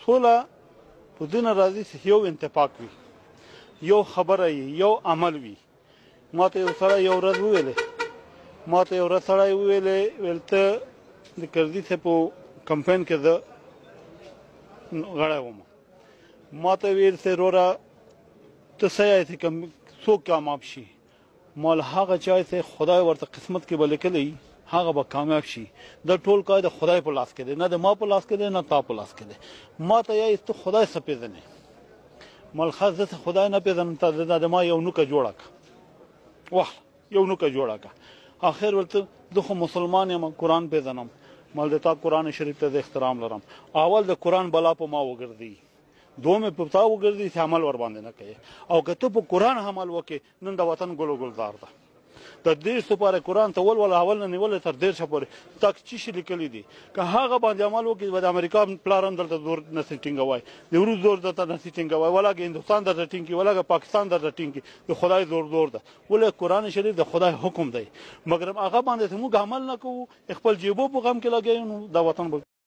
سوله په دې نه راځي چې یو اتفاق وي، یو خبره وي، یو عمل وي. ما ته یو سړی یو ورځ وویلې ویل ته د کرزي صاحب په کمپین کې زه غړی وم. ما ته ویل چې وروره ته څه یې چې څوک کامیاب شي؟ ما له هغه چا چې خدای ورته قسمت کې به لیکلی هغه به کامیاب شي. دا ټول کار د خدای په لاس کې دی، نه د ما په لاس کې دی، نه تا په لاس کې دی. ما ته یې ته خدای څه پېژنې؟ ملخص زه خدای نه پېژنم، ته د ما یو نوکه جوړه کړه، واه یو نوکه جوړه کړه. آخر ورته زه خو مسلمان یم، قرآن پېژنم. مال د تا قرآن شریف ته زه احترام لرم. اول د قرآن بلا په ما وګرځي، دومې په تا وګرځي چې عمل ورباندې نه کوي. او که ته په قرآن عمل وکړې، نن د وطن ګل و ګلزار ده. د 30 پورې قرآن ته ولول اول نه نیولې تر 30 پورې تا څه شي لیکلي دي؟ که هغه باندې عمل وکړي به د امریکا پلار هم درته زور نسي ټینګوای، د روس زور درته نسي ټینګوای، ولاګه هندوستان درته ټینګي، ولاګه پاکستان درته ټینګي. د خدای زور ده، ولې قرآن شریف د خدای حکم دی. مګر هغه باندې موږ عمل نه کوو، خپل جیبو په غم کې لګیو، نو د وطن